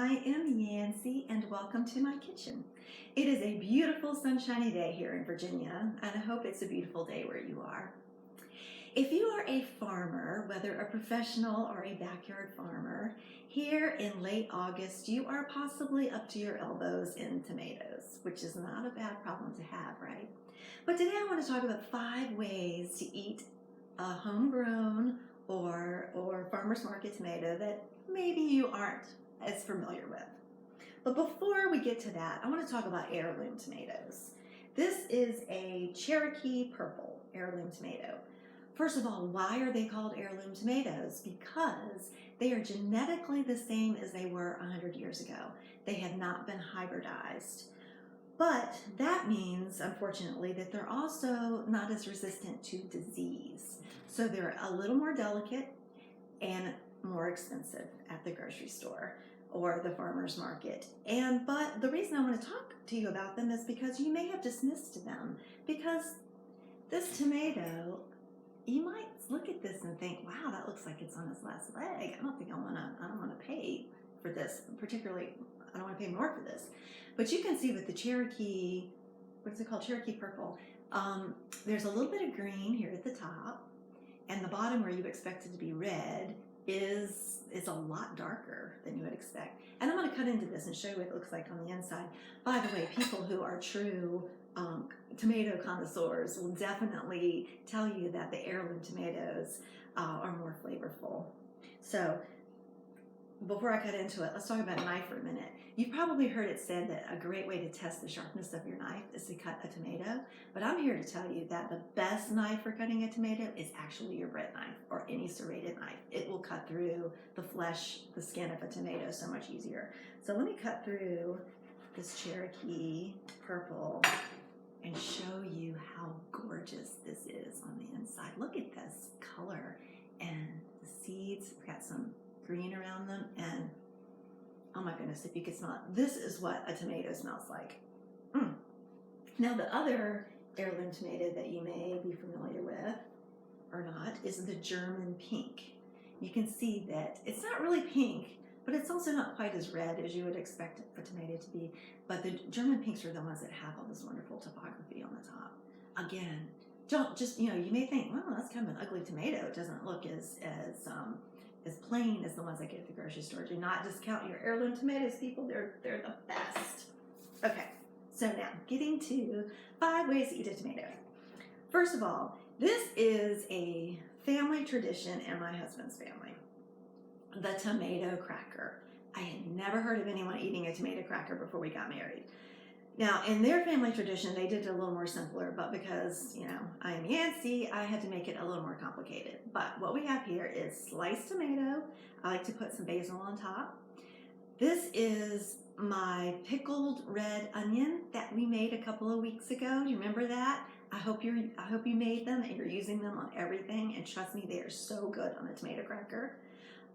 I am Yancy and welcome to my kitchen. It is a beautiful sunshiny day here in Virginia and I hope it's a beautiful day where you are. If you are a farmer, whether a professional or a backyard farmer, here in late August you are possibly up to your elbows in tomatoes, which is not a bad problem to have, right? But today I want to talk about 5 ways to eat a homegrown or farmer's market tomato that maybe you aren't as familiar with. But before we get to that, I want to talk about heirloom tomatoes. This is a Cherokee purple heirloom tomato. First of all, why are they called heirloom tomatoes? Because they are genetically the same as they were 100 years ago. They have not been hybridized. But that means, unfortunately, that they're also not as resistant to disease. So they're a little more delicate and more expensive at the grocery store or the farmer's market. But the reason I want to talk to you about them is because you may have dismissed them, because this tomato, you might look at this and think, wow, that looks like it's on its last leg. I don't want to pay for this, particularly I don't want to pay more for this. But you can see with the Cherokee, what's it called, Cherokee purple, there's a little bit of green here at the top, and the bottom where you expect it to be red is a lot darker than you would expect. And I'm going to cut into this and show you what it looks like on the inside. By the way, people who are true tomato connoisseurs will definitely tell you that the heirloom tomatoes are more flavorful. So before I cut into it, let's talk about a knife for a minute. You've probably heard it said that a great way to test the sharpness of your knife is to cut a tomato, but I'm here to tell you that the best knife for cutting a tomato is actually your bread knife or any serrated knife. It will cut through the flesh, the skin of a tomato so much easier. So let me cut through this Cherokee purple and show you how gorgeous this is on the inside. Look at this color and the seeds. We've got some green around them, and oh my goodness, if you could smell it, this is what a tomato smells like. Now the other heirloom tomato that you may be familiar with or not is the German pink. You can see that it's not really pink, but it's also not quite as red as you would expect a tomato to be. But the German pinks are the ones that have all this wonderful topography on the top. Again, don't just, you may think, well, that's kind of an ugly tomato. It doesn't look as plain as the ones I get at the grocery store. Do not discount your heirloom tomatoes, people. They're the best. Okay, so now getting to 5 ways to eat a tomato. First of all, this is a family tradition in my husband's family. The tomato cracker. I had never heard of anyone eating a tomato cracker before we got married. Now, in their family tradition, they did it a little more simpler, but because, I am Yancy, I had to make it a little more complicated. But what we have here is sliced tomato. I like to put some basil on top. This is my pickled red onion that we made a couple of weeks ago. Do you remember that? I hope you made them and you're using them on everything, and trust me, they are so good on a tomato cracker.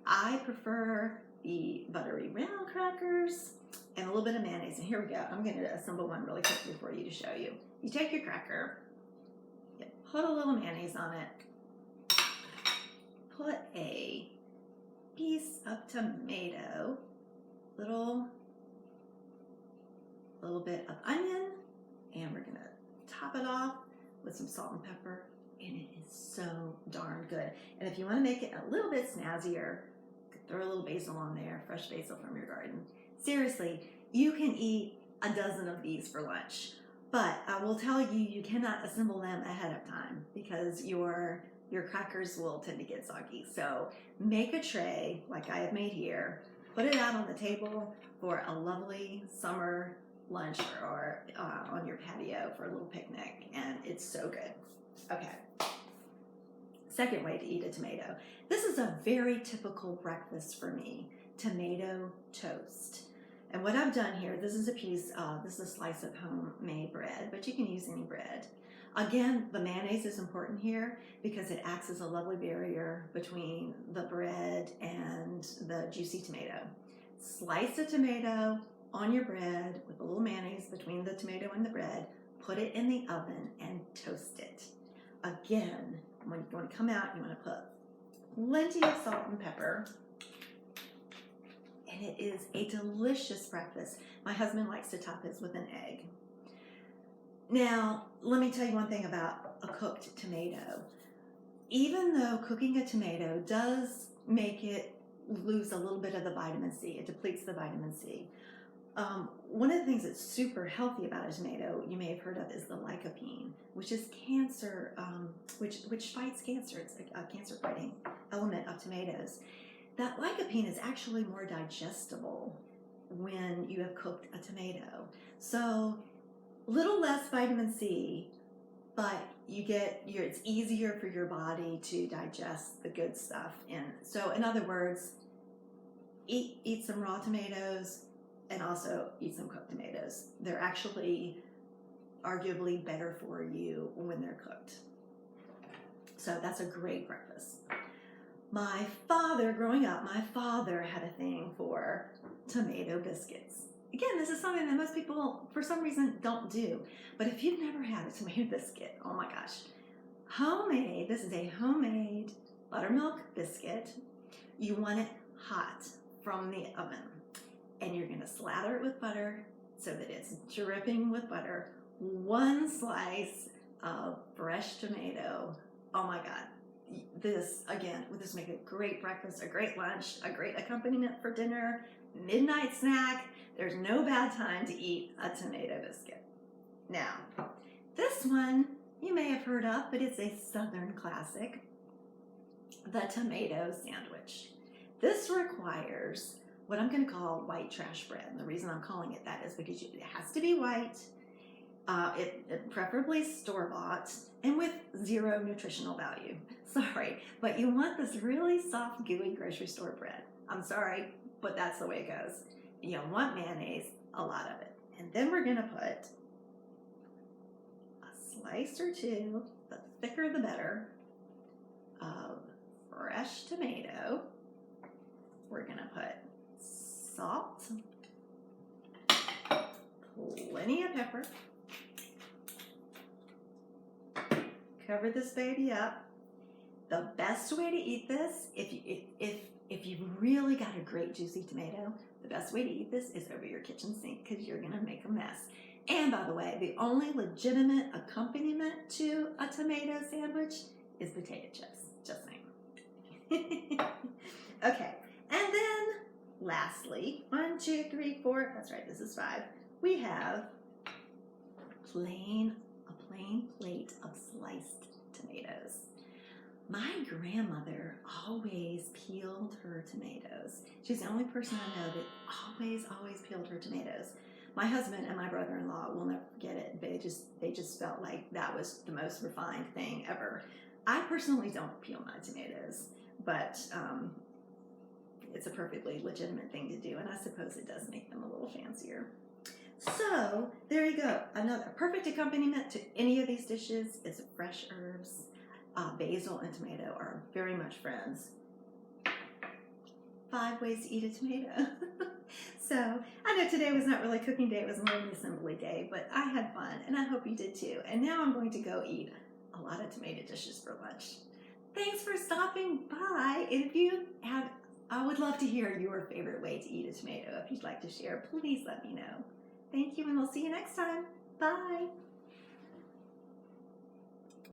I prefer the buttery round crackers and a little bit of mayonnaise. And here we go. I'm going to assemble one really quickly for you to show you. You take your cracker, you put a little mayonnaise on it, put a piece of tomato, little bit of onion, and we're going to top it off with some salt and pepper, and it is so darn good. And if you want to make it a little bit snazzier, throw a little basil on there, fresh basil from your garden. Seriously, you can eat a dozen of these for lunch, but I will tell you, you cannot assemble them ahead of time because your crackers will tend to get soggy. So make a tray like I have made here, put it out on the table for a lovely summer lunch or on your patio for a little picnic, and it's so good. Okay. Second way to eat a tomato. This is a very typical breakfast for me, tomato toast. And what I've done here, this is a slice of homemade bread, but you can use any bread. Again, the mayonnaise is important here because it acts as a lovely barrier between the bread and the juicy tomato. Slice a tomato on your bread with a little mayonnaise between the tomato and the bread, put it in the oven and toast it. Again, when you want to come out, you want to put plenty of salt and pepper and it is a delicious breakfast. My husband likes to top his with an egg. Now, let me tell you one thing about a cooked tomato. Even though cooking a tomato does make it lose a little bit of the vitamin C, it depletes the vitamin C. One of the things that's super healthy about a tomato, you may have heard of, is the lycopene, which is cancer, which fights cancer. It's a cancer-fighting element of tomatoes. That lycopene is actually more digestible when you have cooked a tomato. So, little less vitamin C, but it's easier for your body to digest the good stuff. And so, in other words, eat some raw tomatoes and also eat some cooked tomatoes. They're actually arguably better for you when they're cooked. So that's a great breakfast. Growing up, my father had a thing for tomato biscuits. Again, this is something that most people, for some reason, don't do. But if you've never had a tomato biscuit, oh my gosh. This is a homemade buttermilk biscuit. You want it hot from the oven. And you're going to slather it with butter so that it's dripping with butter. One slice of fresh tomato. Oh my God. This would make a great breakfast, a great lunch, a great accompaniment for dinner, midnight snack. There's no bad time to eat a tomato biscuit. Now, this one you may have heard of, but it's a Southern classic, the tomato sandwich. This requires what I'm going to call white trash bread. And the reason I'm calling it that is because it has to be white, preferably store-bought, and with zero nutritional value. Sorry, but you want this really soft, gooey grocery store bread. I'm sorry, but that's the way it goes. You want mayonnaise, a lot of it. And then we're going to put a slice or two, the thicker the better, of fresh tomato. We're going to put salt, plenty of pepper. Cover this baby up. The best way to eat this, if you've really got a great juicy tomato, the best way to eat this is over your kitchen sink because you're going to make a mess. And by the way, the only legitimate accompaniment to a tomato sandwich is potato chips. Just saying. Okay, and then lastly, 1, 2, 3, 4, that's right, this is 5. We have a plain plate of sliced tomatoes. My grandmother always peeled her tomatoes. She's the only person I know that always peeled her tomatoes. My husband and my brother-in-law will never forget it. They just felt like that was the most refined thing ever. I personally don't peel my tomatoes, but it's a perfectly legitimate thing to do, and I suppose it does make them a little fancier. So there you go. Another perfect accompaniment to any of these dishes is fresh herbs. Basil and tomato are very much friends. 5 ways to eat a tomato. So I know today was not really cooking day, it was more of an assembly day, but I had fun and I hope you did too. And now I'm going to go eat a lot of tomato dishes for lunch. Thanks for stopping by. And I would love to hear your favorite way to eat a tomato. If you'd like to share, please let me know. Thank you, and we'll see you next time. Bye.